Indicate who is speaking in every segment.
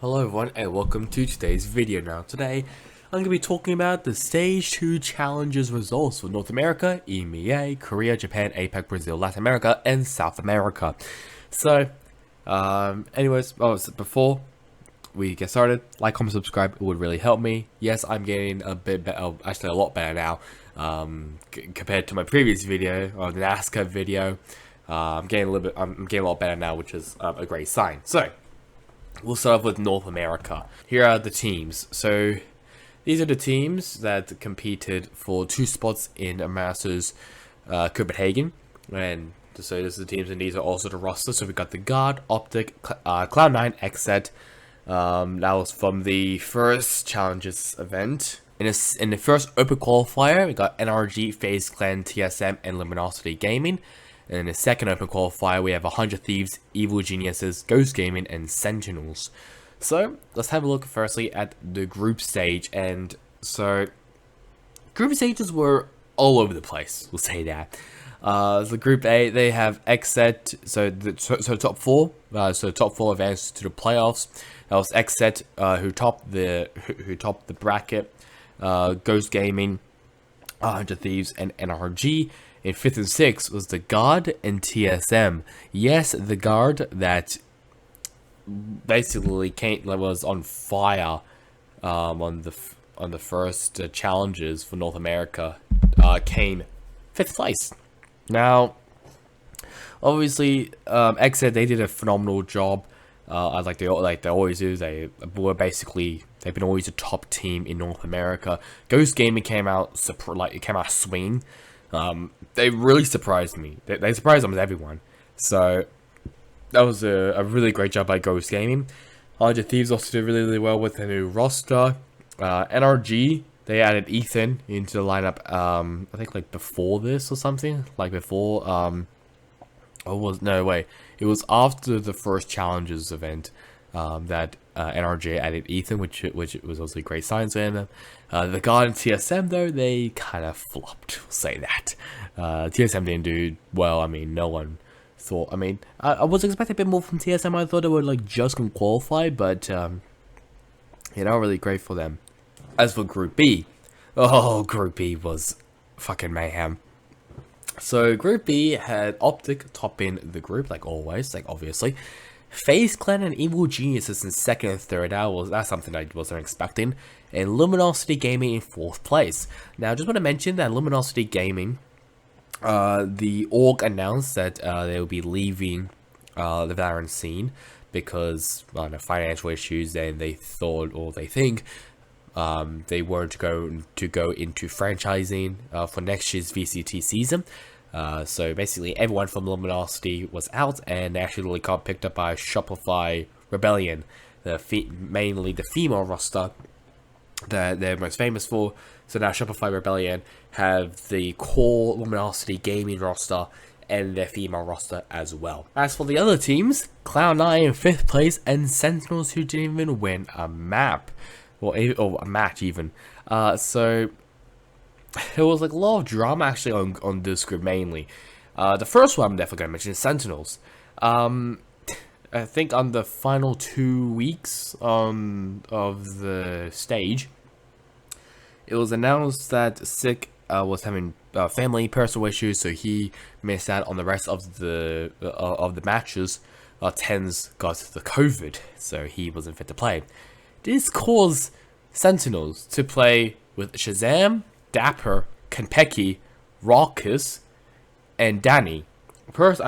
Speaker 1: Hello everyone and welcome to today's video. Now today I'm going to be talking about the Stage 2 Challenges results for North America, EMEA, Korea, Japan, APAC, Brazil, Latin America, and South America. So, before we get started, like, comment, subscribe, it would really help me. Yes, I'm getting a bit better, actually a lot better now, compared to my previous video, or the NASCAR video. I'm getting a lot better now, which is a great sign. So, we'll start off with North America. Here are the teams. So these are the teams that competed for 2 spots in Masters Copenhagen. And so this is the teams, and these are also the roster. So we got the Guard, Optic, Cloud9, XZ. That was from the first Challenges event. In the first Open Qualifier, we got NRG, FaZe Clan, TSM, and Luminosity Gaming. And in the second Open Qualifier, we have 100 Thieves, Evil Geniuses, Ghost Gaming, and Sentinels. So, let's have a look firstly at the group stage. And so, group stages were all over the place, we'll say that. So Group A, they have XZ, so top 4. So top 4 advanced to the playoffs. That was XZ, who topped the bracket. Ghost Gaming, 100 Thieves, and NRG. In 5th and 6th was the Guard and TSM. Yes, the Guard that basically was on fire on the first challenges for North America, came 5th place. Now, obviously, XZ, they did a phenomenal job. Like they always do. They've been always a top team in North America. Ghost Gaming came out swinging. They really surprised me. They surprised almost everyone. So that was a really great job by Ghost Gaming. 100 Thieves also did really well with the new roster. NRG, they added Ethan into the lineup. I think like before this or something. Like before. It was after the first Challenges event that NRG added Ethan, which was also a great sign for them. The Guard and TSM, though, they kind of flopped, we'll say that. TSM didn't do well. I mean, no one thought, I was expecting a bit more from TSM. I thought they would like just qualify, but not really great for them. As for Group B, Group B was fucking mayhem. So Group B had Optic topping the group, like always, like obviously. FaZe Clan and Evil Geniuses in 2nd and 3rd. That's something I wasn't expecting. And Luminosity Gaming in 4th place. Now, I just want to mention that Luminosity Gaming, the org announced that they will be leaving the Valorant scene because of financial issues. And they thought, or they think, they were to go into franchising for next year's VCT season. So basically everyone from Luminosity was out, and they actually got picked up by Shopify Rebellion, mainly the female roster that they're most famous for. So now Shopify Rebellion have the core Luminosity Gaming roster and their female roster as well. As for the other teams, Cloud9 in 5th place, and Sentinels, who didn't even win a map. Or a match even. So there was like a lot of drama actually on this group mainly. The first one I'm definitely gonna mention is Sentinels. I think on the final 2 weeks of the stage, it was announced that Sick was having family personal issues, so he missed out on the rest of the matches. Tens got the COVID, so he wasn't fit to play. This caused Sentinels to play with ShahZaM, Dapper, Konpeki, Raucus, and Danny.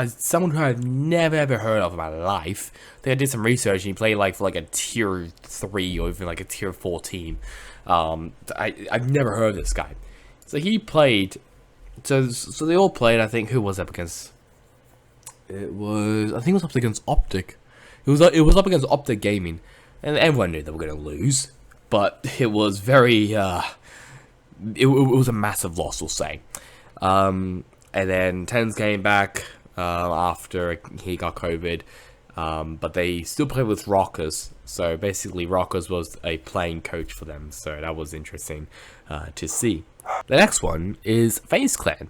Speaker 1: Someone who I've never ever heard of in my life. I think I did some research, and he played for a tier 3 or even like a tier 4 team. I've never heard of this guy. So he played. So they all played. I think who was up against? I think it was up against Optic. It was up against Optic Gaming. And everyone knew they were going to lose, but it was very, it was a massive loss, we'll say. And then Tens came back after he got COVID, but they still played with Rockers. So basically, Rockers was a playing coach for them, so that was interesting to see. The next one is FaZe Clan.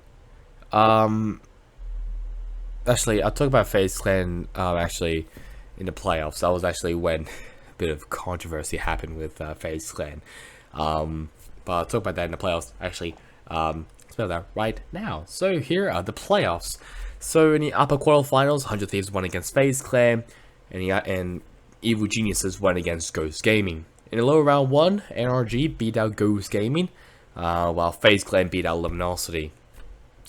Speaker 1: Actually, I'll talk about FaZe Clan in the playoffs. That was actually when bit of controversy happened with FaZe Clan. But I'll talk about that in the playoffs. Actually, let's about that right now. So here are the playoffs. So in the upper quarterfinals, 100 Thieves won against FaZe Clan, and Evil Geniuses won against Ghost Gaming. In the lower round 1, NRG beat out Ghost Gaming, while FaZe Clan beat out Luminosity.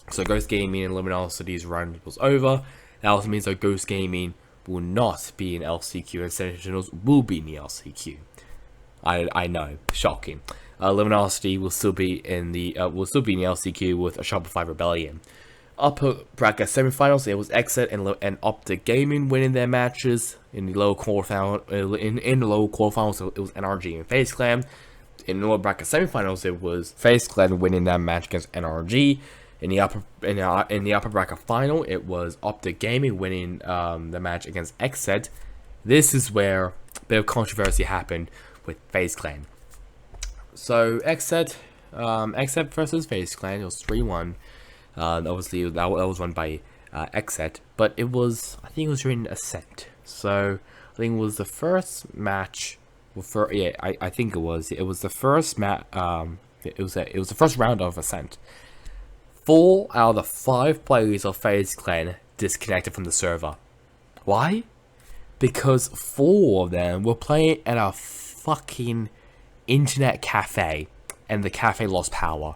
Speaker 1: So Ghost Gaming and Luminosity's run was over. That also means that Ghost Gaming will not be in LCQ and Sentinels will be in the LCQ. I know, shocking. Luminosity will still be in the LCQ with a Shopify Rebellion. Upper bracket semifinals, it was Exit and Optic Gaming winning their matches. In the lower quarterfinals, it was NRG and FaZe Clan. In the lower bracket semifinals, it was FaZe Clan winning that match against NRG. In the upper bracket final, it was Optic Gaming winning the match against Exit. This is where a bit of controversy happened with FaZe Clan. So Exit versus FaZe Clan, it was 3-1. Obviously that was won by Exit, but I think it was during Ascent. So I think it was the first match. I think it was the first it was the first round of Ascent. 4 out of the 5 players of FaZe Clan disconnected from the server. Why? Because 4 of them were playing at a fucking internet cafe, and the cafe lost power.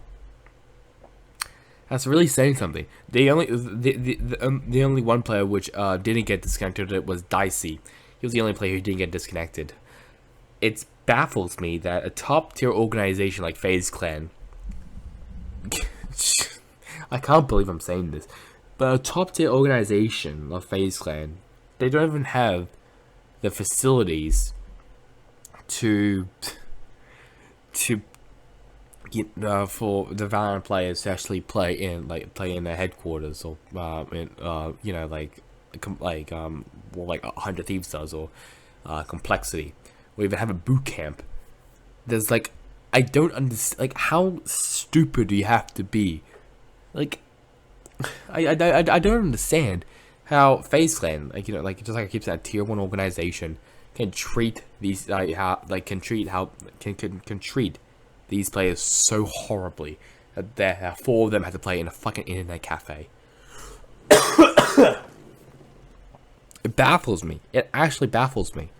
Speaker 1: That's really saying something. The only one player which didn't get disconnected was Dicey. He was the only player who didn't get disconnected. It baffles me that a top tier organization like FaZe Clan, I can't believe I'm saying this, but a top tier organization of FaZe Clan, they don't even have the facilities to for the Valorant players to actually play in their headquarters, or like 100 Thieves does, or Complexity, or even have a boot camp. There's I don't understand, how stupid do you have to be? I don't understand how FaZe Clan, just like I keep saying, a tier 1 organization can treat these can treat these players so horribly that 4 of them had to play in a fucking internet cafe. It baffles me. It actually baffles me.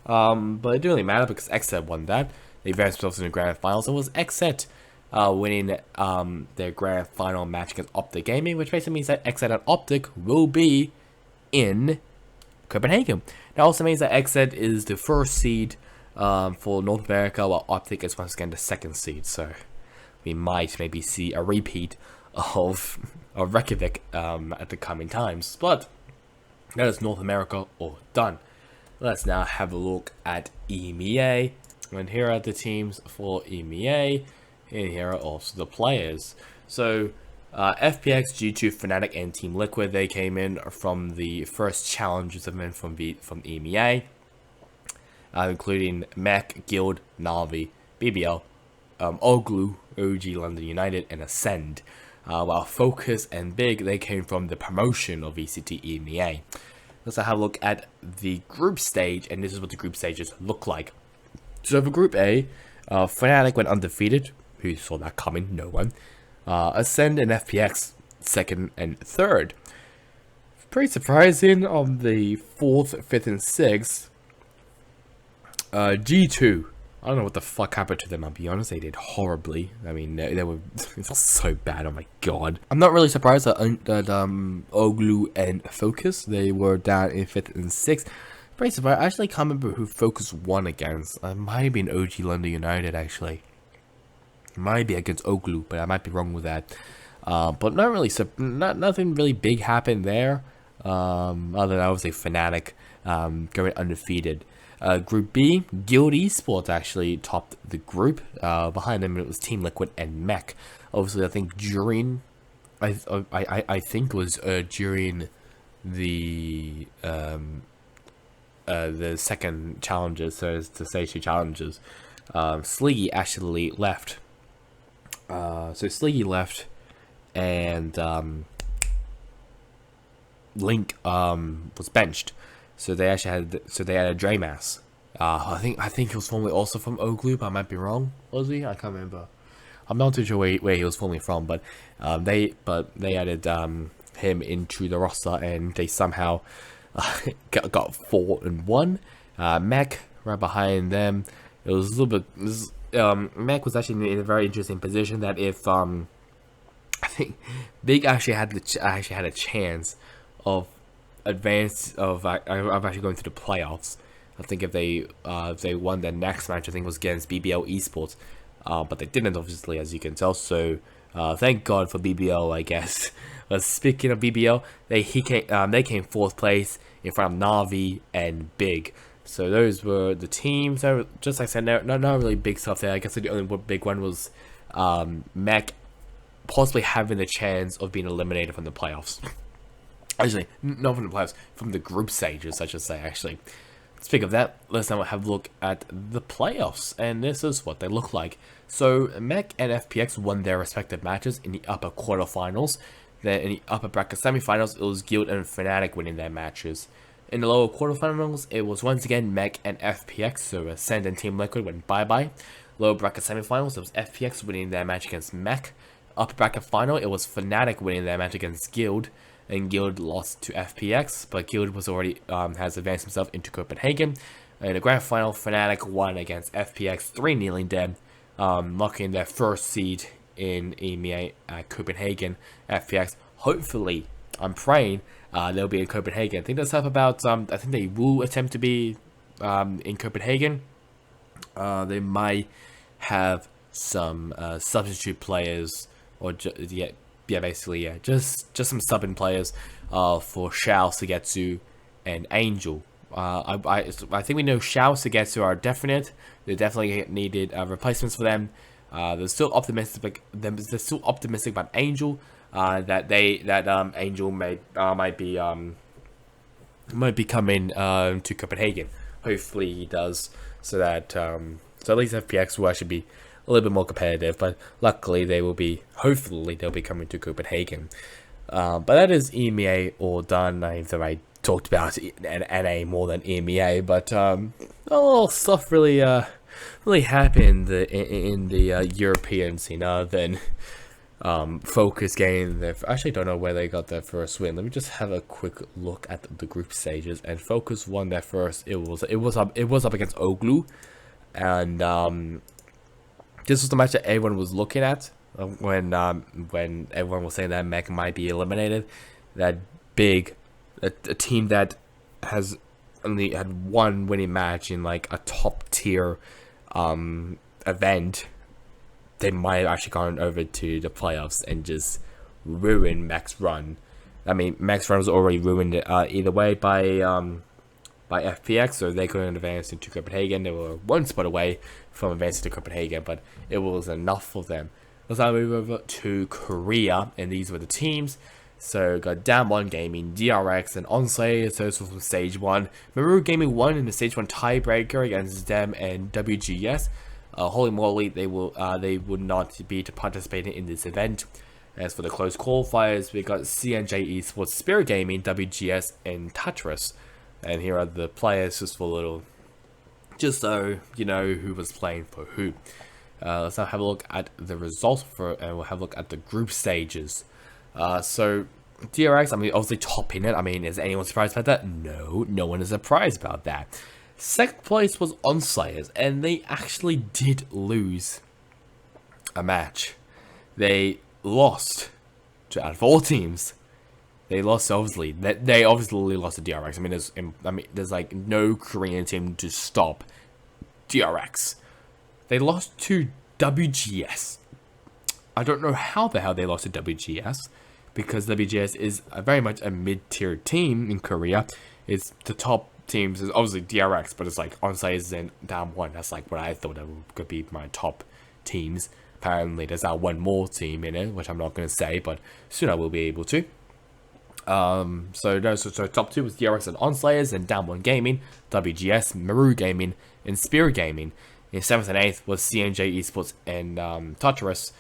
Speaker 1: But it didn't really matter because Exet won that. They advanced themselves in the grand finals. It was Exet winning their grand final match against Optic Gaming, which basically means that Exet and Optic will be in Copenhagen. That also means that Exet is the first seed for North America, while Optic is once again the second seed. So we might maybe see a repeat of Reykjavik at the coming times. But that is North America all done. Let's now have a look at EMEA. And here are the teams for EMEA, and here are also the players. So FPX, G2, Fnatic, and Team Liquid, they came in from the first challenges event from EMEA, including Mech, Guild, Navi, BBL, Oglu, OG London United, and Ascend. While Focus and Big, they came from the promotion of VCT EMEA. Let's have a look at the group stage, and this is what the group stages look like. So for Group A, Fnatic went undefeated. Who saw that coming? No one. Ascend and FPX, 2nd and 3rd. Pretty surprising on the 4th, 5th, and 6th. G2, I don't know what the fuck happened to them, I'll be honest. They did horribly. I mean, they were it was so bad, oh my god. I'm not really surprised that Oglu and Focus, they were down in 5th and 6th. Pretty surprised. I actually can't remember who Focus won against. It might have been OG London United, actually. It might be against Oglu, but I might be wrong with that. But not really, nothing really big happened there. Other than obviously Fnatic going undefeated. Group B, Guild Esports actually topped the group. Behind them it was Team Liquid and Mech. Obviously, I think during, I think it was during the second challenges, so the stage 2 challenges, Sliggy actually left. So Sliggy left, and Link was benched. So they actually had a Draymas I think he was formerly also from Oglu, but I might be wrong. Was he? I can't remember. I'm not too sure where he was formerly from, but they added him into the roster, and they somehow got 4-1. Mac right behind them. It was a little bit. Mac was actually in a very interesting position that if I think Big actually had a chance of actually going to the playoffs. I think if they won their next match, I think it was against BBL Esports, but they didn't, obviously, as you can tell. So thank God for BBL, I guess. But speaking of BBL, they came 4th place in front of Navi and Big. So those were the teams. So just like I said, not really big stuff there. I guess the only big one was Mech possibly having the chance of being eliminated from the playoffs. Actually, not from the playoffs, from the group stages, I should say, actually. Speaking of that, let's now have a look at the playoffs, and this is what they look like. So, Mech and FPX won their respective matches in the upper quarterfinals. Then in the upper bracket semifinals, it was Guild and Fnatic winning their matches. In the lower quarterfinals, it was once again Mech and FPX, so Ascend and Team Liquid went bye-bye. Lower bracket semifinals, it was FPX winning their match against Mech. Upper bracket final, it was Fnatic winning their match against Guild, and Guild lost to FPX, but Guild was already has advanced himself into Copenhagen. In the grand final, Fnatic won against FPX, 3-0 them, locking their first seed in EMEA at Copenhagen. FPX, hopefully, I'm praying they'll be in Copenhagen. I think that's up about, I think they will attempt to be in Copenhagen. They might have some substitute players, or basically, just some subbing players for Shao, Sugetsu, and Angel. I think we know Shao, Sugetsu are definite. They definitely needed replacements for them. They're still optimistic. They're still optimistic about Angel. That Angel might be coming to Copenhagen. Hopefully he does, so that so at least FPX will actually be a little bit more competitive, but luckily hopefully they'll be coming to Copenhagen. But that is EMEA all done. I talked about NA more than EMEA, but all stuff really happened in the European scene other than Focus getting I actually don't know where they got their first win. Let me just have a quick look at the group stages. And Focus won their first. It was up against Oglu, and this was the match that everyone was looking at when everyone was saying that Mech might be eliminated. That Big, a team that has only had one winning match in like a top tier event, they might have actually gone over to the playoffs and just ruin Mech's run. I mean, Mech's run was already ruined either way by FPX, so they couldn't advance into Copenhagen. They were one spot away from advancing to Copenhagen, but it was enough for them. Let's now move over to Korea, and these were the teams. So got Damwon Gaming, DRX, and Onsay. So this was from Stage 1. Maru Gaming won in the Stage 1 tiebreaker against them and WGS. Holy moly, they would not be participating in this event. As for the close qualifiers, we got CNJ Esports, Spirit Gaming, WGS, and Tatris. And here are the players, just for a little, just so you know who was playing for who. Let's now have a look at the results and we'll have a look at the group stages. So DRX, I mean, obviously topping it. I mean, is anyone surprised about that? No, no one is surprised about that. Second place was Onslayers, and they actually did lose a match. They lost to, out of all teams, they lost, obviously. They obviously lost to DRX. I mean, there's like no Korean team to stop DRX. They lost to WGS. I don't know how the hell they lost to WGS, because WGS is very much a mid-tier team in Korea. It's the top teams is obviously DRX, but it's like Onslayers and Damwon. That's like what I thought that could be my top teams. Apparently, there's now one more team in it, which I'm not going to say, but soon I will be able to. So top two was DRX and Onslayers, and Damwon Gaming, WGS, Maru Gaming, and Spirit Gaming. In 7th and 8th was CNJ Esports and Tatris,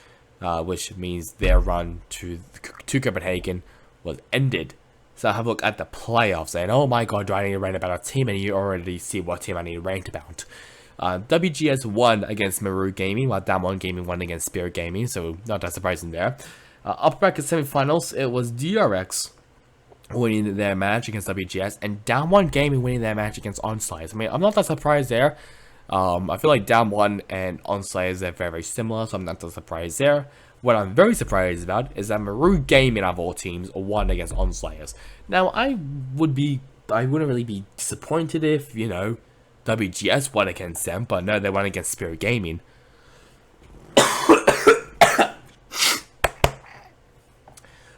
Speaker 1: which means their run to Copenhagen was ended. So I have a look at the playoffs, and oh my god, do I need to rant about a team, and you already see what team I need to rant about. WGS won against Maru Gaming, while Damwon Gaming won against Spirit Gaming, so not that surprising there. Upper bracket semifinals, it was DRX winning their match against WGS, and Damwon Gaming winning their match against Onslice. I mean, I'm not that surprised there. I feel like Damwon and Onslice are very, very similar, so I'm not that surprised there. What I'm very surprised about is that Maru Gaming of all teams won against Onslayers. Now, I wouldn't really be disappointed if, you know, WGS won against them, but no, they won against Spirit Gaming.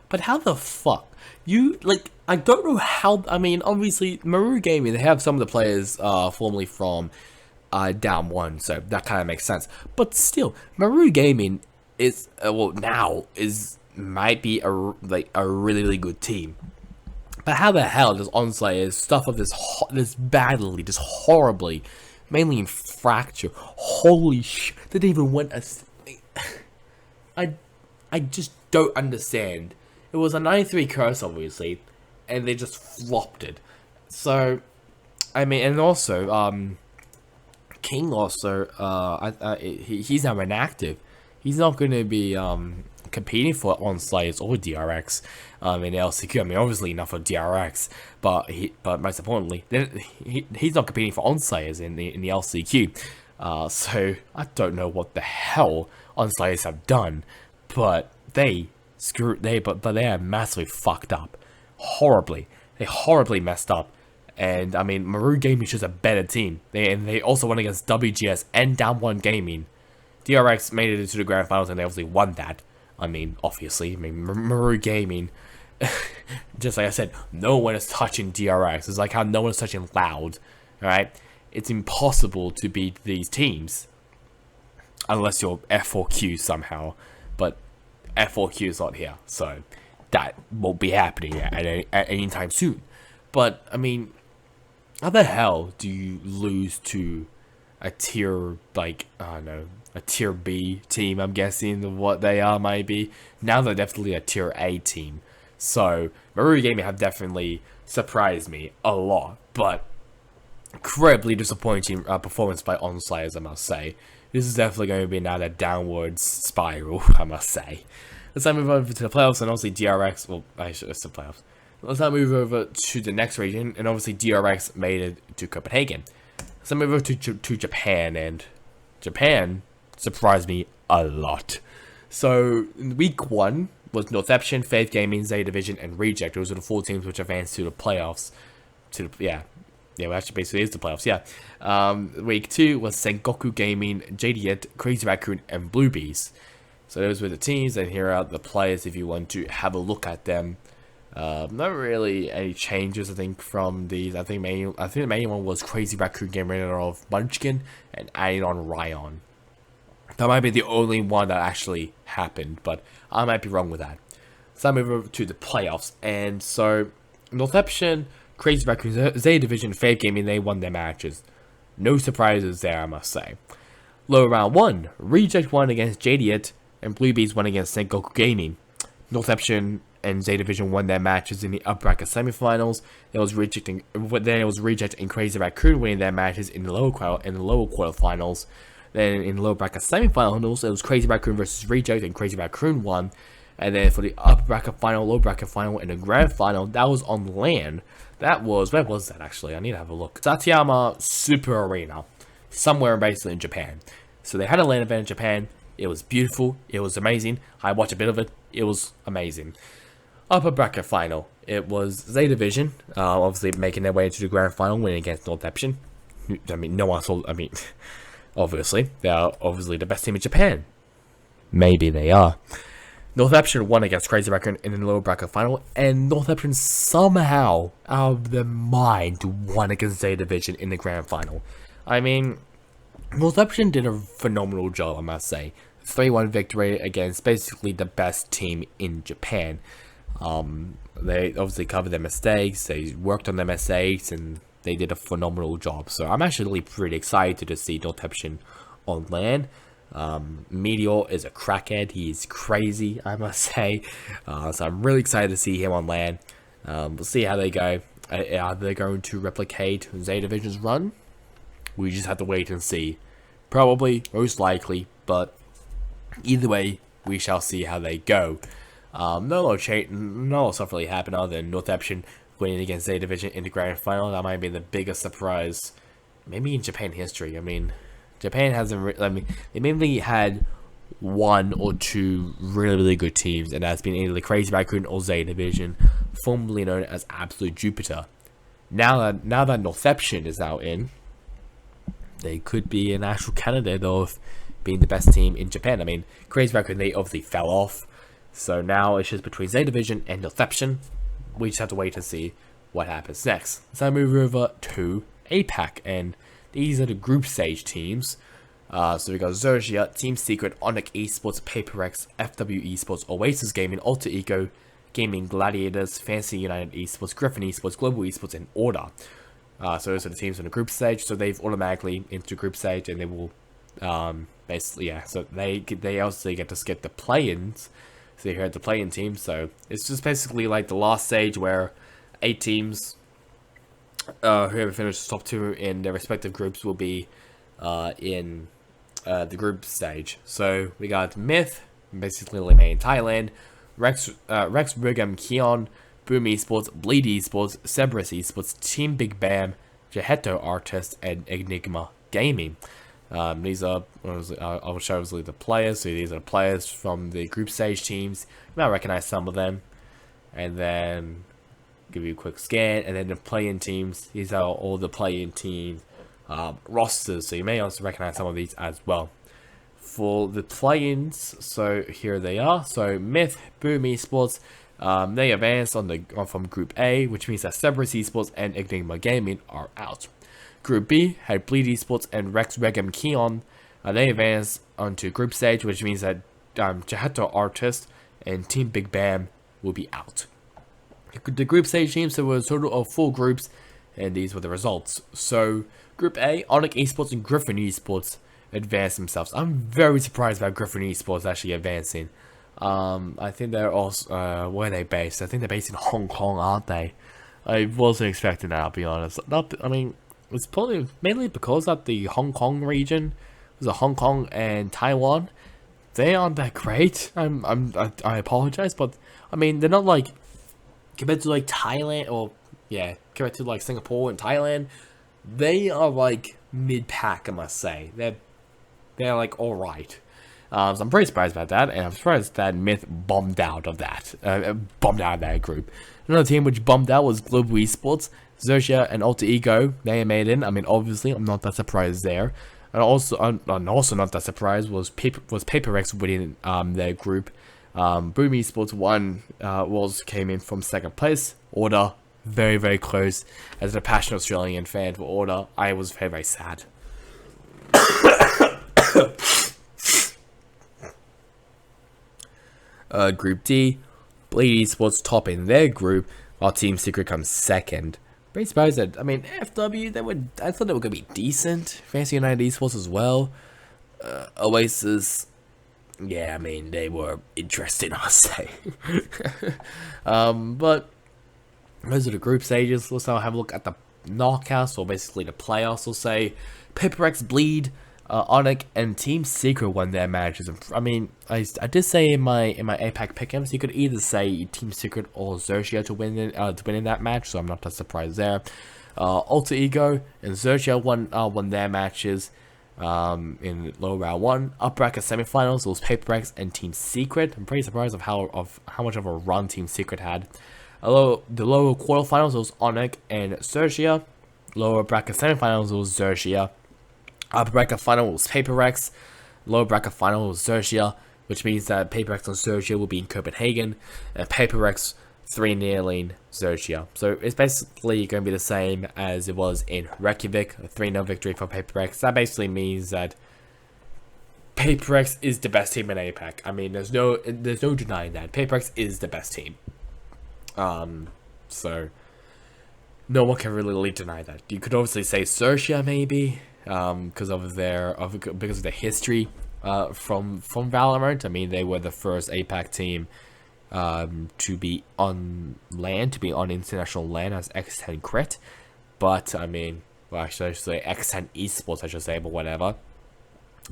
Speaker 1: But how the fuck? I don't know how, I mean, obviously, Maru Gaming, they have some of the players formerly from Down 1, so that kind of makes sense. But still, Maru Gaming is, might be a really, really good team. But how the hell does Onslayers stuff up this badly, this horribly, mainly in Fracture? Holy shit, they didn't even win a... I just don't understand. It was a 93 curse, obviously, and they just flopped it. So, I mean, and also, King also, he's now inactive. He's not going to be competing for Onslayers or DRX in LCQ. I mean, obviously not for DRX, but most importantly, he's not competing for Onslayers in the LCQ. So I don't know what the hell Onslayers have done, but they are massively fucked up, horribly. They horribly messed up. And I mean, Maru Gaming is just a better team. They also won against WGS and Down 1 Gaming. DRX made it into the grand finals and they obviously won that. I mean, obviously, Maru Gaming, just like I said, no one is touching DRX. It's like how no one is touching Loud, alright? It's impossible to beat these teams, unless you're F4Q somehow, but F4Q is not here, so that won't be happening at any time soon. But, I mean, how the hell do you lose to a tier, like, I don't know, a tier B team, I'm guessing what they are, maybe. Now they're definitely a tier A team. So, Maru Gaming have definitely surprised me a lot, but incredibly disappointing performance by Onslayers, I must say. This is definitely going to be another downwards spiral, I must say. Let's now move over to the playoffs, and obviously DRX, well, I should it's the playoffs. Let's now move over to the next region, and obviously DRX made it to Copenhagen. Let's now move over to Japan, and Japan surprised me a lot. So, week 1 was Northception, Faith Gaming, Zeta Division, and Reject. Those are the 4 teams which advanced to the playoffs. Well, actually, basically, it's the playoffs, yeah. Week 2 was Sengoku Gaming, JDit, Crazy Raccoon, and Bluebees. So, those were the teams, and here are the players if you want to have a look at them. Not really any changes, I think, from these. I think the main one was Crazy Raccoon getting rid of Munchkin and adding on Ryan. That might be the only one that actually happened, but I might be wrong with that. So I move over to the playoffs, and so Northception, Crazy Raccoon, Zeta Division, Faith Gaming, they won their matches. No surprises there, I must say. Lower round 1, Reject won against JDit, and Bluebees won against Sengoku Gaming. Northception and Zeta Division won their matches in the upper bracket semifinals. Then it was Reject and Crazy Raccoon winning their matches in the lower quarterfinals. Then in the lower bracket semifinals, it was Crazy Raccoon versus Reject, and Crazy Raccoon won. And then for the upper bracket final, lower bracket final, and the grand final, that was on LAN. That was, where was that actually? I need to have a look. Satayama Super Arena, somewhere basically in Japan. So they had a LAN event in Japan. It was beautiful. It was amazing. I watched a bit of it. It was amazing. Upper bracket final, it was Zeta Division, obviously making their way into the grand final, winning against Northception. I mean, no one saw, obviously, they are obviously the best team in Japan. Maybe they are. Northception won against Crazy Raccoon in the lower bracket final, and Northception somehow, out of their mind, won against Zeta Division in the grand final. I mean, Northception did a phenomenal job, I must say. 3-1 victory against basically the best team in Japan. They obviously covered their mistakes, they worked on their mistakes, and they did a phenomenal job. So I'm actually pretty excited to see Northception on LAN. Meteor is a crackhead, he's crazy, I must say. So I'm really excited to see him on LAN. We'll see how they go. Are they going to replicate Z Division's run? We just have to wait and see. Probably, most likely, but either way, we shall see how they go. No stuff really happened other than Northampton winning against Z Division in the grand final. That might be the biggest surprise, maybe in Japan history. I mean, Japan hasn't. They mainly had one or two really good teams, and that's been either the Crazy Raccoon or Z Division, formerly known as Absolute Jupiter. Now that Northampton is out in, they could be an actual candidate of being the best team in Japan. I mean, Crazy Raccoon, they obviously fell off, so now it's just between Z Division and Northampton. We just have to wait to see what happens next. So I move over to APAC, and these are the group stage teams. So we got Xerxia, Team Secret, Onyx Esports, PaperX, FW Esports, Oasis Gaming, Alter Ego Gaming, Gladiators, Fantasy United Esports, Griffin Esports, Global Esports, and Order. So those are the teams in the group stage. So they've automatically into group stage, and they will basically, yeah. So they also get to skip the play-ins. So here at the play-in team. So it's just basically like the last stage where 8 teams, whoever finishes top 2 in their respective groups, will be in the group stage. So we got Myth, basically eliminating Thailand, Rex Rigam Keon, Boom Esports, Bleed Esports, Cerberus Esports, Team Big Bam, Jaheto Artist, and Enigma Gaming. These are, I'll show you the players. So these are the players from the group stage teams. You might recognize some of them. And then give you a quick scan. And then the play-in teams. These are all the play-in teams rosters. So you may also recognize some of these as well. For the play-ins, so here they are. So Myth, Boom Esports, they advanced from Group A, which means that Cerberus Esports and Enigma Gaming are out. Group B had Bleed Esports and Rex Regam Keon. They advanced onto group stage, which means that Jaheto Artist and Team Big Bam will be out. The group stage teams, there were a total of 4 groups, and these were the results. So Group A, Onyx Esports and Griffin Esports advanced themselves. I'm very surprised about Griffin Esports actually advancing. I think they're also where are they based? I think they're based in Hong Kong, aren't they? I wasn't expecting that, I'll be honest. I mean, it's probably mainly because that the Hong Kong region, the Hong Kong and Taiwan, they aren't that great. I apologize, but I mean they're not like compared to like Thailand or compared to like Singapore and Thailand, they are like mid-pack. I must say they're like all right. So I'm pretty surprised about that, and I'm surprised that Myth bombed out of that group. Another team which bombed out was Global Esports, Xerxia, and Alter Ego. They made in. I mean, obviously, I'm not that surprised there. And also not that surprised was PaperX winning their group. Boom Esports came in from 2nd place. Order, very, very close. As a passionate Australian fan for Order, I was very, very sad. Group D, Bleed Esports top in their group, while Team Secret comes 2nd. Pretty surprised that, I mean, FW, I thought they were going to be decent. Fantasy United Esports as well. Oasis, yeah, I mean, they were interesting, I'll say. But those are the group stages. Let's now have a look at the knockouts, or basically the playoffs, we'll say. PaperX, Bleed, Onyx, and Team Secret won their matches. I mean, I did say in my APAC pick'ems, you could either say Team Secret or Xerxia to win in that match, so I'm not that surprised there. Alter Ego and Xerxia won their matches in lower round 1. Upper bracket semifinals, it was PaperX and Team Secret. I'm pretty surprised of how much of a run Team Secret had. The lower quarterfinals, it was Onyx and Xerxia. Lower bracket semifinals, it was Xerxia. Upper bracket final was PaperX. Lower bracket final was Xerxia, which means that PaperX and Xerxia will be in Copenhagen, and PaperX 3-0 Xerxia. So it's basically going to be the same as it was in Reykjavik, a 3-0 victory for PaperX. That basically means that PaperX is the best team in APAC. I mean, there's no denying that. PaperX is the best team. So no one can really deny that. You could obviously say Xerxia maybe, because of their history from Valorant. I mean, they were the first APAC team to be on land, to be on international land as X10 Crit. But I mean, well, actually, I should say X10 Esports, I should say, but whatever.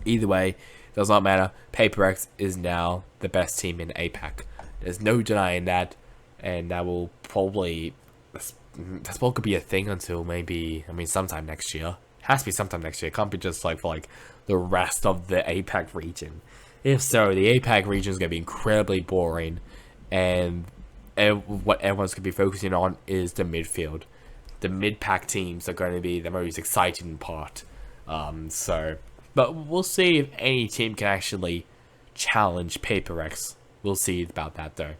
Speaker 1: Either way, does not matter. PaperX is now the best team in APAC. There's no denying that, and that will probably that's probably could be a thing until maybe, I mean, sometime next year. It has to be sometime next year. It can't be just like for like the rest of the APAC region. If so, the APAC region is going to be incredibly boring, and what everyone's going to be focusing on is the midfield. The mid-pack teams are going to be the most exciting part. But we'll see if any team can actually challenge PaperX. We'll see about that though.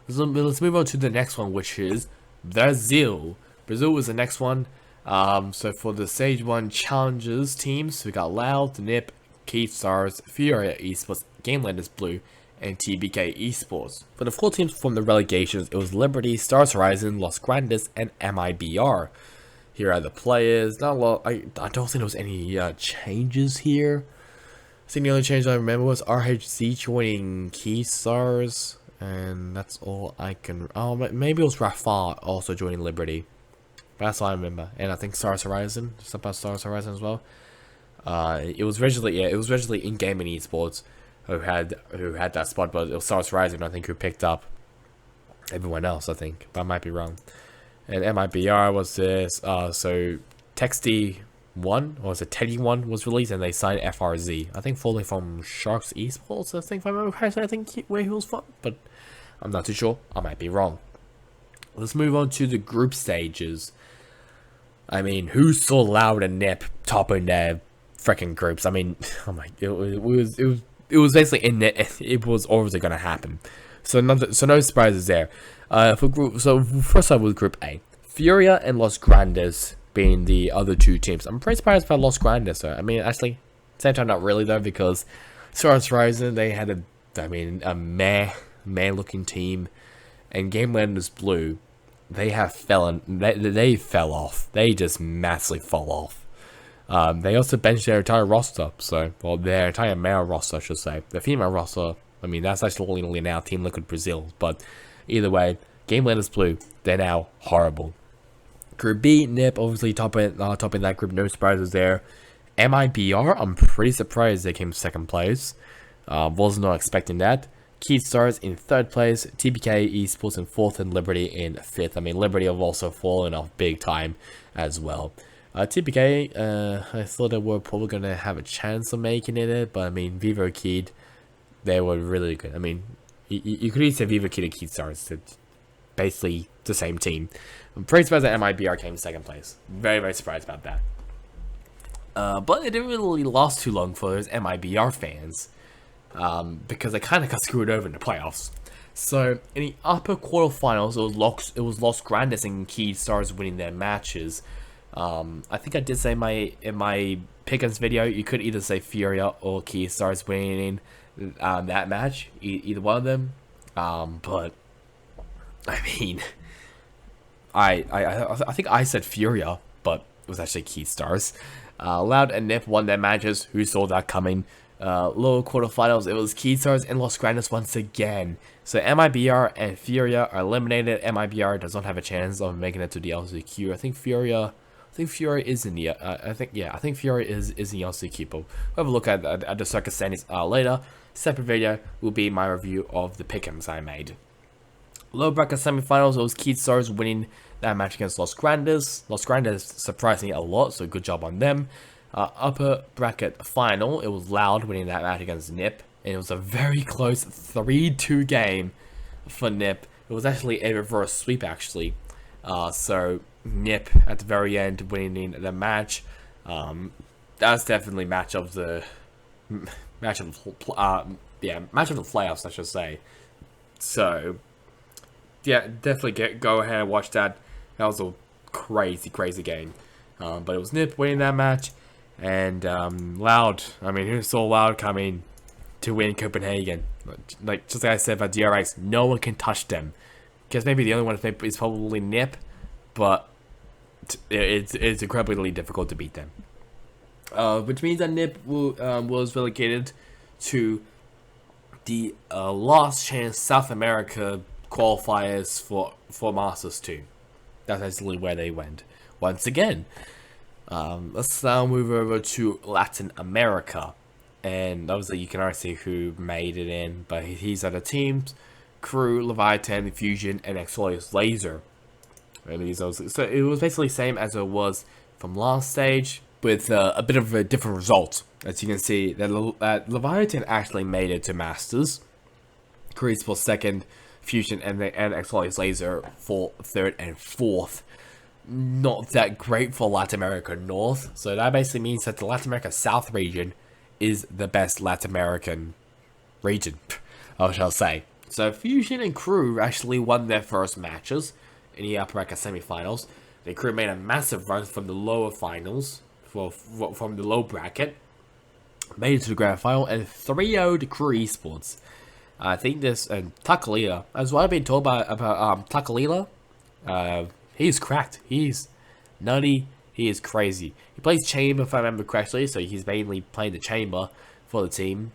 Speaker 1: Let's move on to the next one, which is Brazil. Brazil was the next one. So for the Stage 1 challenges teams, we got Loud, NIP, Keith Stars, Furia Esports, Gamelanders Blue, and TBK Esports. For the 4 teams from the relegations, it was Liberty, Stars Horizon, Los Grandes, and MIBR. Here are the players. Not a lot. I don't think there was any changes here. I think the only change I remember was RHC joining Key Stars, and that's all I can. Oh, maybe it was Rafa also joining Liberty. But that's all I remember. And I think Stars Horizon, just about Stars Horizon as well. It was originally in gaming esports who had that spot, but it was Stars Horizon I think who picked up everyone else. I think, but I might be wrong. And MIBR was this. So Texty 1 or was it Teddy 1 was released, and they signed FRZ. I think fully from Sharks Esports. I think if I remember correctly, I think where he was from, but I'm not too sure. I might be wrong. Let's move on to the group stages. I mean, who saw Loud and Nip topping their freaking groups? I mean, oh my, it was basically in it. It was obviously gonna happen. So no surprises there. So first up with Group A, Furia and Los Grandes being the other 2 teams. I'm pretty surprised about Los Grandes. So I mean, actually, same time not really though, because Stars Horizon they had a meh looking team, and Gamelanders Blue they fell off. They just massively fell off. They also benched their entire roster. So well, their entire male roster, I should say. The female roster, I mean, that's actually now Team Liquid Brazil, but either way, Gamelanders Blue, they're now horrible. Group B, NIP obviously topping that group, no surprises there. MIBR, I'm pretty surprised they came 2nd place. Was not expecting that. Keith Stars in 3rd place, TBK Esports in 4th, and Liberty in 5th. I mean, Liberty have also fallen off big time as well. TBK, I thought they were probably going to have a chance of making it, but I mean, Vivo Kid, they were really good. I mean, you could even say Vivo Kid and Keith Stars. It's basically the same team. I'm pretty surprised that MIBR came 2nd place. Very, very surprised about that. But it didn't really last too long for those MIBR fans. Because they kind of got screwed over in the playoffs. So in the upper quarterfinals, it was Los Grandes and Key Stars winning their matches. I think I did say in my pick'ems video, you could either say Furia or Key Stars winning that match, either one of them. But I mean, I think I said Furia, but it was actually Key Stars. Loud and Nip won their matches. Who saw that coming? Lower quarterfinals, it was Key Stars and Los Grandes once again. So MIBR and Furia are eliminated. MIBR does not have a chance of making it to the LCQ. I think Furia is in the. I think Furia is in the LCQ. But we'll have a look at the circus standings later. Separate video will be my review of the pick'ems I made. Lower bracket semifinals, it was Key Stars winning that match against Los Grandes. Los Grandes surprised me a lot, so good job on them. Upper bracket final, it was Loud winning that match against NIP, and it was a very close 3-2 game for NIP. It was actually a reverse sweep actually. So NIP at the very end winning the match. That's definitely match of the playoffs, I should say. So yeah, definitely go ahead and watch that. That was a crazy game. But it was NIP winning that match. And Loud, I mean, who saw Loud coming to win Copenhagen? Like, just like I said about DRX, no one can touch them. Because maybe the only one is probably NIP, but it's incredibly difficult to beat them. Which means that NIP was relegated to the last chance South America qualifiers for Masters 2. That's basically where they went. Once again, let's now move over to Latin America. And obviously you can already see who made it in, but these are the teams: Crew, Leviathan, Fusion, and Exolius Laser. And so it was basically the same as it was from last stage, with a bit of a different result. As you can see, that Leviathan actually made it to Masters. Crew was second, Fusion and Exolius Laser for third and fourth. Not that great for Latin America North, so that basically means that the Latin America South region is the best Latin American region, I shall say. So Fusion and Crew actually won their first matches in the upper bracket semifinals. The Crew made a massive run from the lower finals, from the low bracket, made it to the grand final, and 3-0'd Crew Esports. I think this, and Takalila, as what I've been told about Takalila, he's cracked. He's nutty. He is crazy. He plays Chamber, if I remember correctly, so he's mainly playing the Chamber for the team.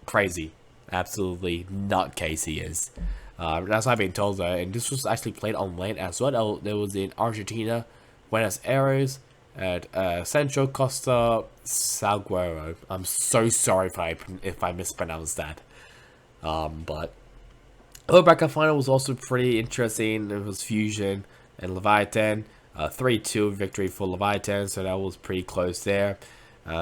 Speaker 1: Crazy. Absolutely nutcase he is. That's what I've been told, though, and this was actually played on LAN as well. There was in Argentina, Buenos Aires, at Central Costa Salguero. I'm so sorry if I mispronounced that. But the bracket final was also pretty interesting. It was Fusion and Leviathan. 3-2 victory for Leviathan, so that was pretty close there.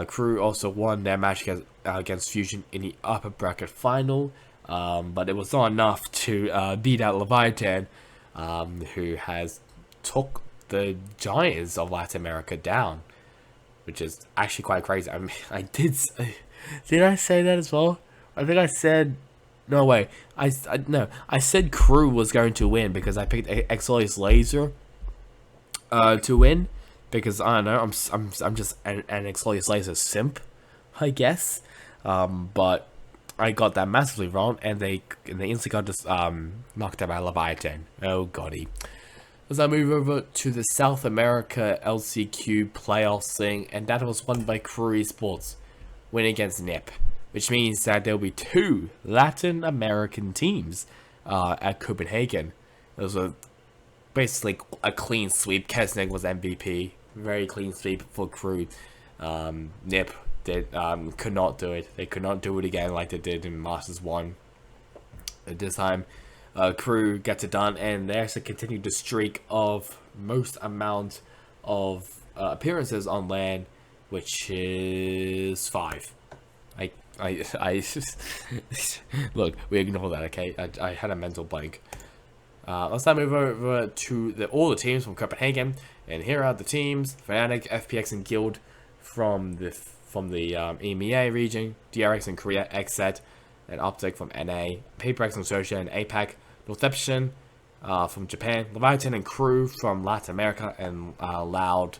Speaker 1: Crew also won their match against Fusion in the upper bracket final, but it was not enough to beat out Leviathan, who has took the giants of Latin America down, which is actually quite crazy. I mean, did I say that as well? I think I said, no way, I said Crew was going to win because I picked Exolius Laser to win, because I don't know, I'm just an Exolius Laser simp, I guess. But I got that massively wrong, and they instantly got this knocked out by Leviathan. Oh goddy. As I move over to the South America LCQ playoffs thing, and that was won by Crew Esports, winning against NIP, which means that there will be 2 Latin American teams at Copenhagen. It was basically a clean sweep. Kesnig was MVP. Very clean sweep for Crew. NIP could not do it. They could not do it again like they did in Masters 1. At this time, Crew gets it done, and they actually continued the streak of most amount of appearances on LAN, which is 5. Look, we ignore that, okay? I had a mental blank. Let's now move over to all the teams from Copenhagen, and here are the teams: Fnatic, FPX, and Guild from the EMEA region, DRX and Korea, XZ, and Optic from NA, PaperX and Socia and APAC, Northeption from Japan, Leviathan and Crew from Latin America, and Loud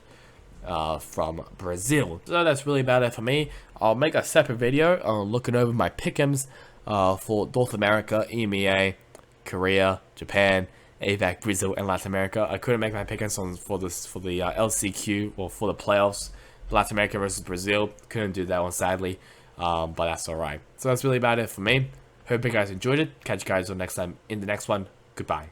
Speaker 1: from Brazil. So that's really about it for me. I'll make a separate video on looking over my pick'ems for North America, EMEA, Korea, Japan, APAC, Brazil, and Latin America. I couldn't make my pick'ems for the LCQ, or for the playoffs, Latin America versus Brazil. Couldn't do that one, sadly, but that's alright. So that's really about it for me. Hope you guys enjoyed it. Catch you guys next time in the next one. Goodbye.